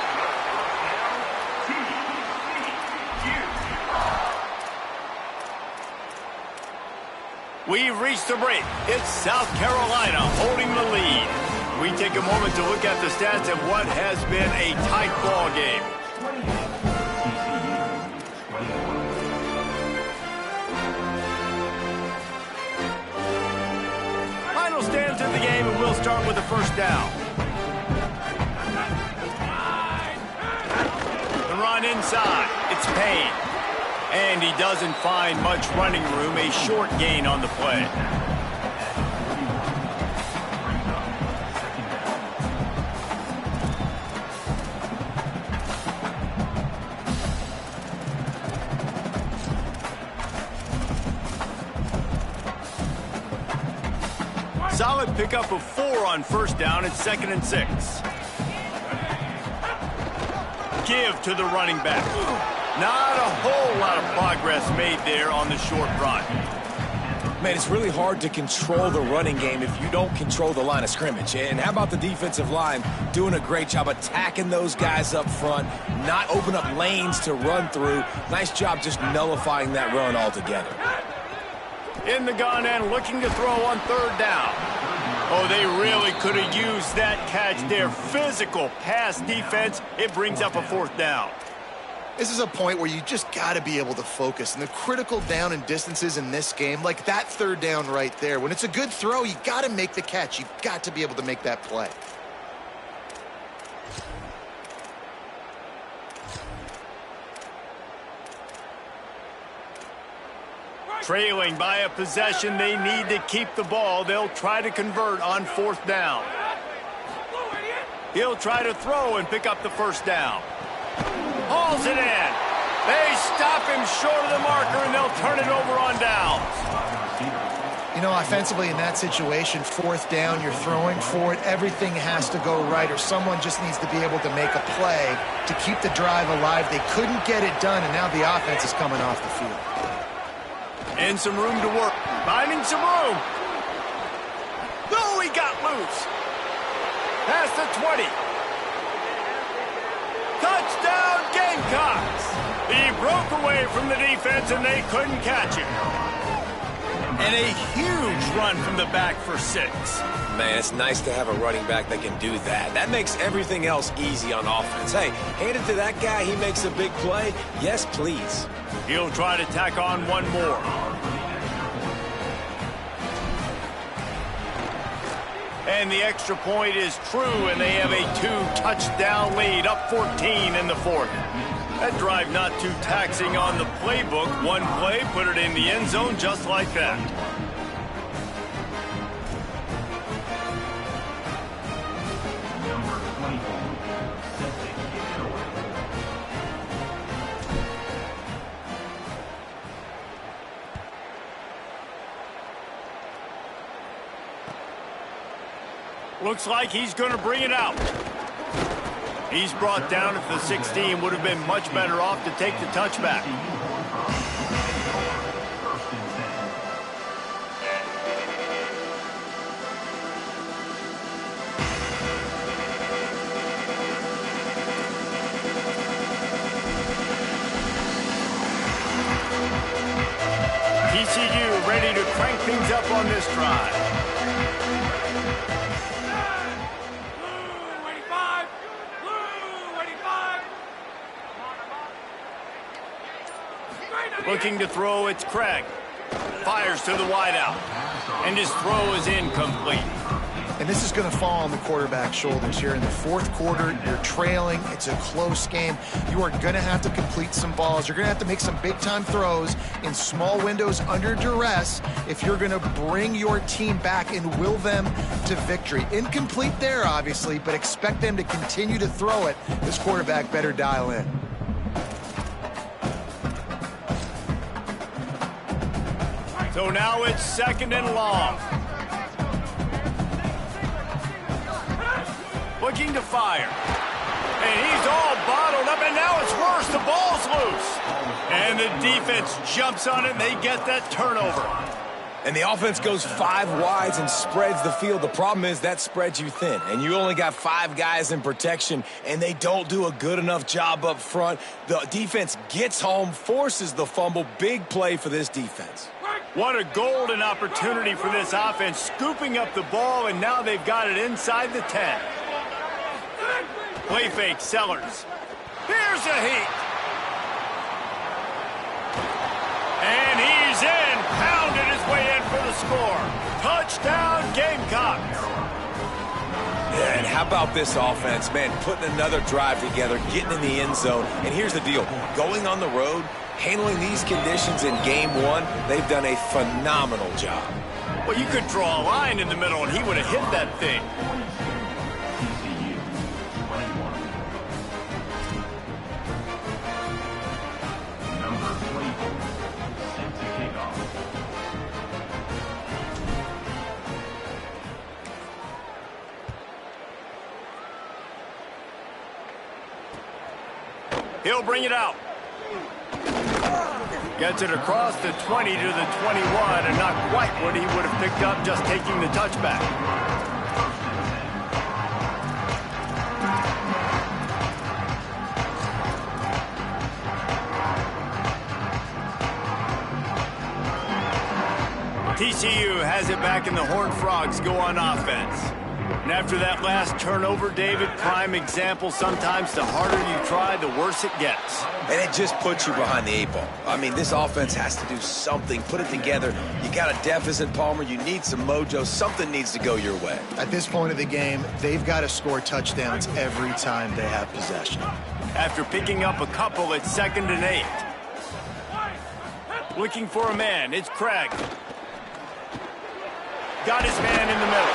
S1: We've reached the break. It's South Carolina holding the lead. We take a moment to look at the stats of what has been a tight ball game. Final stands of the game, and we'll start with the first down. The run inside. It's Payne. And he doesn't find much running room. A short gain on the play. Solid pickup of 4 on first down. It's 2nd and 6. Give to the running back. Not a whole lot of progress made there on the short run.
S3: Man, it's really hard to control the running game if you don't control the line of scrimmage. And how about the defensive line doing a great job attacking those guys up front, not open up lanes to run through. Nice job just nullifying that run altogether.
S1: In the gun and looking to throw on third down. Oh, they really could have used that catch there. Physical pass defense. It brings up a 4th down.
S4: This is a point where you just got to be able to focus. And the critical down and distances in this game, like that third down right there, when it's a good throw, you got to make the catch. You've got to be able to make that play.
S1: Trailing by a possession, they need to keep the ball. They'll try to convert on 4th down. He'll try to throw and pick up the first down. Hauls it in. They stop him short of the marker, and they'll turn it over on downs.
S4: You know, offensively in that situation, fourth down, you're throwing for it. Everything has to go right, or someone just needs to be able to make a play to keep the drive alive. They couldn't get it done, and now the offense is coming off the field.
S1: And some room to work. Finding some room. No, he got loose. Past the 20. Touchdown, Gamecocks. He broke away from the defense, and they couldn't catch him. And a huge run from the back for 6.
S3: Man, it's nice to have a running back that can do that. That makes everything else easy on offense. Hey, hand it to that guy, he makes a big play. Yes, please.
S1: He'll try to tack on one more. And the extra point is true, and they have a 2-touchdown lead, up 14 in the 4th. That drive not too taxing on the playbook. One play, put it in the end zone just like that. Looks like he's going to bring it out. He's brought down at the 16. Would have been much better off to take the touchback. TCU ready to crank things up on this drive. Looking to throw, it's Craig. Fires to the wideout. And his throw is incomplete.
S4: And this is going to fall on the quarterback's shoulders here. In the 4th quarter, you're trailing. It's a close game. You are going to have to complete some balls. You're going to have to make some big-time throws in small windows under duress if you're going to bring your team back and will them to victory. Incomplete there, obviously, but expect them to continue to throw it. This quarterback better dial in.
S1: So now it's 2nd and long. Looking to fire. And he's all bottled up, and now it's worse. The ball's loose. And the defense jumps on it, and they get that turnover.
S3: And the offense goes 5 wides and spreads the field. The problem is that spreads you thin, and you only got 5 guys in protection, and they don't do a good enough job up front. The defense gets home, forces the fumble. Big play for this defense.
S1: What a golden opportunity for this offense, scooping up the ball, and now they've got it inside the 10. Play fake, Sellers. Here's a heat. And he's in, pounded his way in for the score. Touchdown, Gamecocks.
S3: Yeah, and how about this offense, man, putting another drive together, getting in the end zone. And here's the deal, going on the road, handling these conditions in game 1, they've done a phenomenal job.
S1: Well, you could draw a line in the middle, and he would have hit that thing. He'll bring it out. Gets it across the 20 to the 21, and not quite what he would have picked up just taking the touchback. TCU has it back, and the Horned Frogs go on offense. And after that last turnover, David, prime example, sometimes the harder you try, the worse it gets.
S3: And it just puts you behind the 8 ball. I mean, this offense has to do something, put it together. You got a deficit, Palmer. You need some mojo. Something needs to go your way.
S4: At this point of the game, they've got to score touchdowns every time they have possession.
S1: After picking up a couple, it's 2nd and 8. Looking for a man, it's Craig. Got his man in the middle.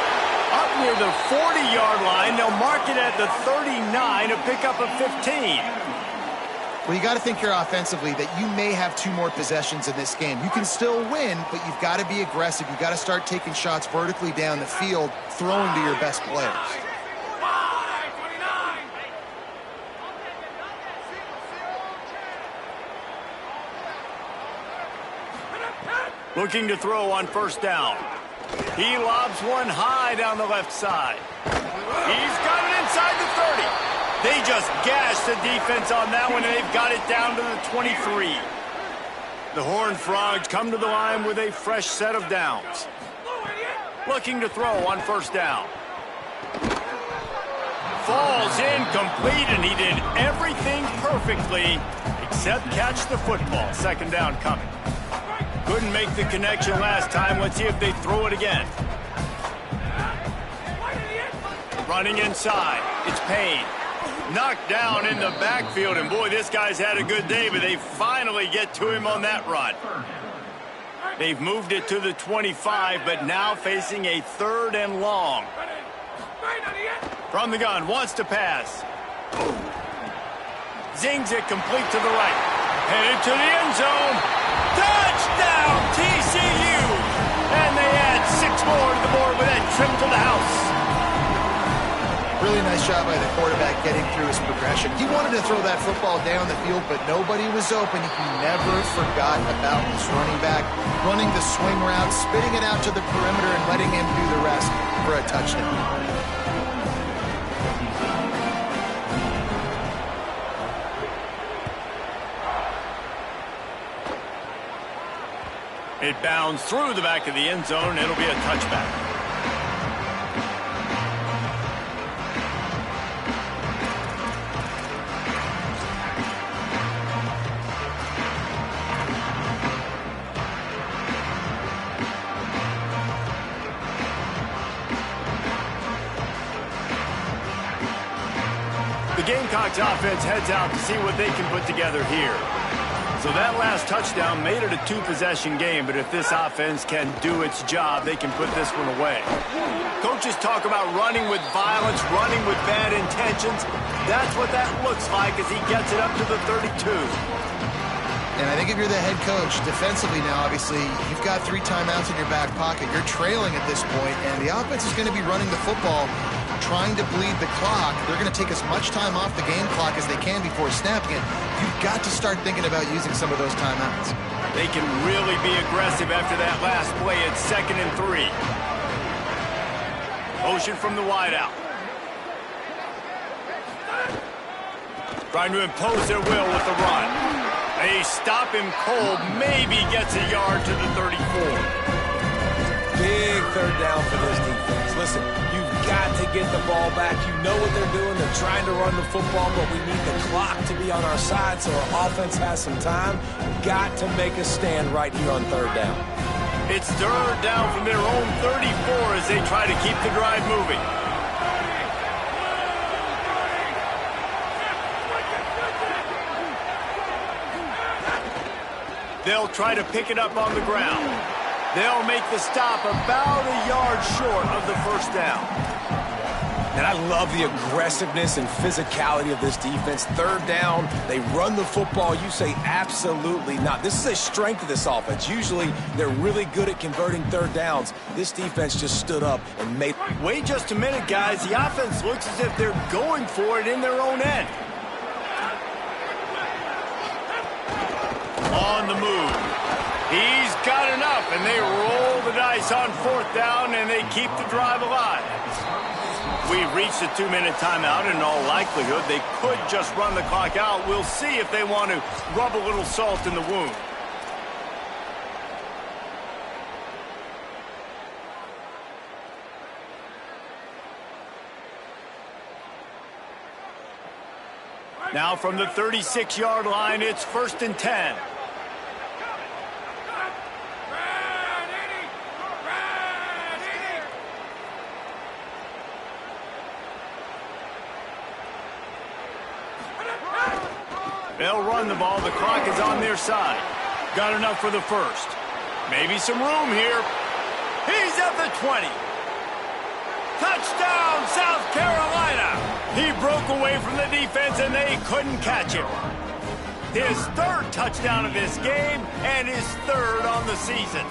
S1: Up near the 40-yard line, they'll mark it at the 39 to pick up a 15.
S4: Well, you got to think here offensively that you may have 2 more possessions in this game. You can still win, but you've got to be aggressive. You've got to start taking shots vertically down the field, throwing to your best players.
S1: Looking to throw on first down. He lobs one high down the left side. He's got it inside the 30. They just gashed the defense on that one, and they've got it down to the 23. The Horned Frogs come to the line with a fresh set of downs. Looking to throw on first down. Falls incomplete, and he did everything perfectly except catch the football. Second down coming. Couldn't make the connection last time. Let's see if they throw it again. Running inside. It's Payne. Knocked down in the backfield, and boy, this guy's had a good day, but they finally get to him on that run. They've moved it to the 25, but now facing a 3rd and long. From the gun, wants to pass. Zings it complete to the right. Headed to the end zone. Touchdown, TCU! And they add 6 more to the board with that trip to the house.
S4: Really nice job by the quarterback getting through his progression. He wanted to throw that football down the field, but nobody was open. He never forgot about his running back, running the swing route, spitting it out to the perimeter, and letting him do the rest for a touchdown.
S1: It bounds through the back of the end zone. It'll be a touchback. The Gamecocks offense heads out to see what they can put together here. So that last touchdown made it a 2-possession game, but if this offense can do its job, they can put this one away. Coaches talk about running with violence, running with bad intentions. That's what that looks like as he gets it up to the 32.
S4: And I think if you're the head coach, defensively now, obviously, you've got 3 timeouts in your back pocket. You're trailing at this point, and the offense is going to be running the football, trying to bleed the clock. They're going to take as much time off the game clock as they can before snapping it. You've got to start thinking about using some of those timeouts.
S1: They can really be aggressive after that last play. It's 2nd and 3. Motion from the wideout. Trying to impose their will with the run. They stop him cold. Maybe gets a yard to the 34.
S3: Big 3rd down for this defense. Listen, you've got to get the ball back. You know what they're doing. They're trying to run the football, but we need the clock to be on our side so our offense has some time. We've got to make a stand right here on 3rd down.
S1: It's 3rd down from their own 34 as they try to keep the drive moving. They'll try to pick it up on the ground. They'll make the stop about a yard short of the 1st down.
S3: And I love the aggressiveness and physicality of this defense. 3rd down, they run the football. You say absolutely not. This is a strength of this offense. Usually, they're really good at converting 3rd downs. This defense just stood up and made...
S1: Wait just a minute, guys. The offense looks as if they're going for it in their own end. On the move. He's got enough, and they roll the dice on 4th down, and they keep the drive alive. We've reached a 2-minute timeout, and in all likelihood, they could just run the clock out. We'll see if they want to rub a little salt in the wound. Now from the 36-yard line, it's 1st and 10. They'll run the ball. The clock is on their side. Got enough for the 1st. Maybe some room here. He's at the 20. Touchdown, South Carolina. He broke away from the defense, and they couldn't catch him. His third touchdown of this game and his third on the season.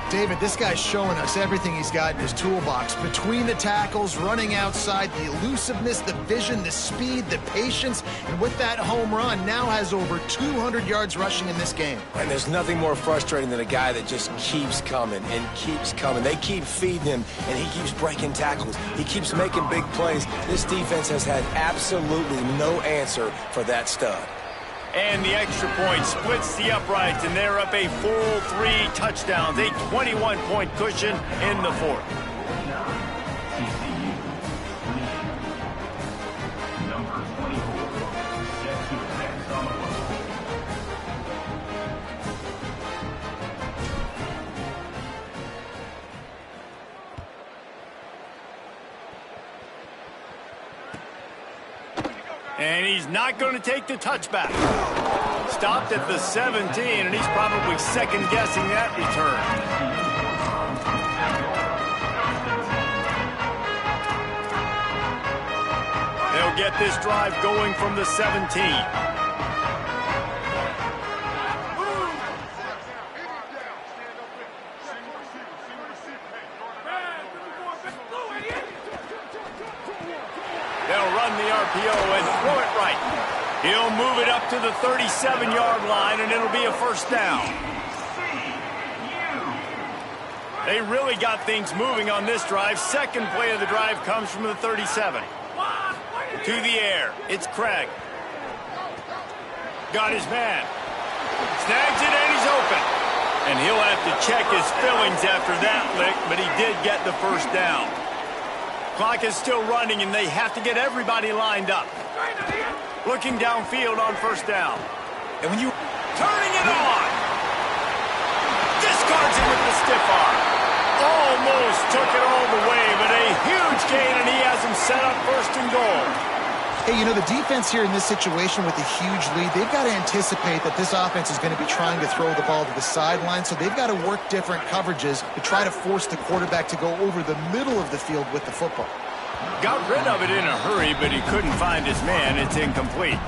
S4: David, this guy's showing us everything he's got in his toolbox. Between the tackles, running outside, the elusiveness, the vision, the speed, the patience, and with that home run, now has over 200 yards rushing in this game.
S3: And there's nothing more frustrating than a guy that just keeps coming and keeps coming. They keep feeding him, and he keeps breaking tackles. He keeps making big plays. This defense has had absolutely no answer for that stud.
S1: And the extra point splits the uprights, and they're up a full 3 touchdowns, a 21-point cushion in the fourth. And he's not going to take the touchback. Stopped at the 17, and he's probably second-guessing that return. They'll get this drive going from the 17. They'll run the RPO and throw it right. He'll move it up to the 37-yard line, and it'll be a first down. They really got things moving on this drive. Second play of the drive comes from the 37. To the air. It's Craig. Got his man. Snags it, and he's open. And he'll have to check his fillings after that lick, but he did get the first down. Clock is still running, and they have to get everybody lined up. Looking downfield on first down. And when you... Turning it on! Discards it with the stiff arm. Almost took it all the way, but a huge gain, and he has him set up first and goal.
S4: Hey, you know, the defense here in this situation with a huge lead, they've got to anticipate that this offense is going to be trying to throw the ball to the sideline, so they've got to work different coverages to try to force the quarterback to go over the middle of the field with the football.
S1: Got rid of it in a hurry, but he couldn't find his man. It's incomplete.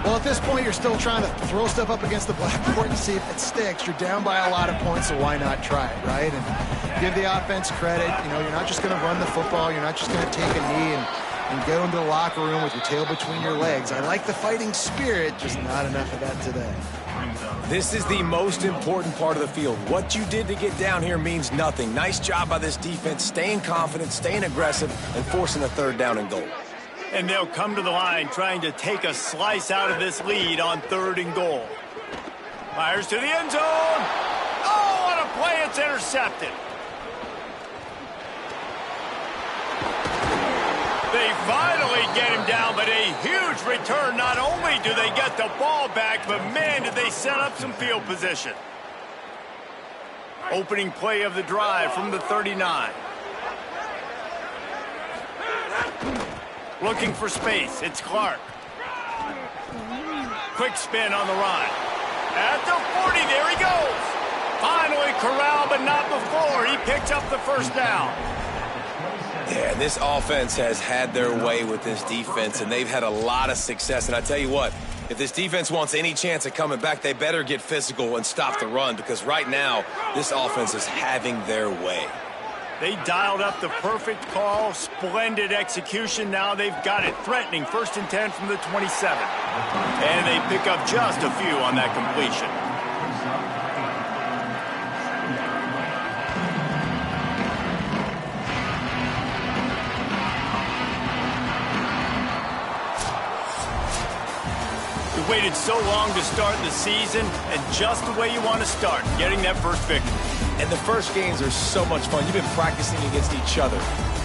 S4: Well, at this point, you're still trying to throw stuff up against the blackboard and see if it sticks. You're down by a lot of points, so why not try it, right? And give the offense credit. You know, you're not just going to run the football. You're not just going to take a knee and go into the locker room with your tail between your legs. I like the fighting spirit, just not enough of that today.
S3: This is the most important part of the field. What you did to get down here means nothing. Nice job by this defense, staying confident, staying aggressive, and forcing a third down and goal.
S1: And they'll come to the line trying to take a slice out of this lead on third and goal. Fires to the end zone. Oh, what a play. It's intercepted. They finally get him down, but a huge return. Not only do they get the ball back, but man, did they set up some field position. Opening play of the drive from the 39. Looking for space. It's Clark. Quick spin on the run. At the 40, there he goes. Finally corralled, but not before. He picks up the first down.
S3: Yeah, this offense has had their way with this defense, and they've had a lot of success. And I tell you what, if this defense wants any chance of coming back, they better get physical and stop the run, because right now, this offense is having their way.
S1: They dialed up the perfect call, splendid execution. Now they've got it. Threatening 1st and 10 from the 27. And they pick up just a few on that completion. You waited so long to start the season, and just the way you want to start, getting that first victory.
S3: And the first games are so much fun. You've been practicing against each other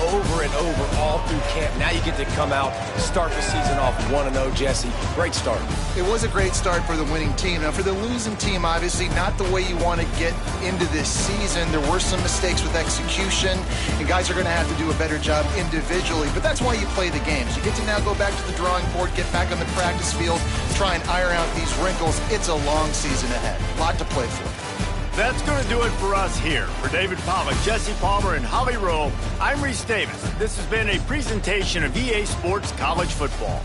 S3: over and over all through camp. Now you get to come out, start the season off 1-0, Jesse. Great start.
S4: It was a great start for the winning team. Now, for the losing team, obviously, not the way you want to get into this season. There were some mistakes with execution, and guys are going to have to do a better job individually. But that's why you play the games. You get to now go back to the drawing board, get back on the practice field, try and iron out these wrinkles. It's a long season ahead. A lot to play for.
S1: That's going to do it for us here. For David Pollack, Jesse Palmer, and Holly Rowe, I'm Reese Davis. This has been a presentation of EA Sports College Football.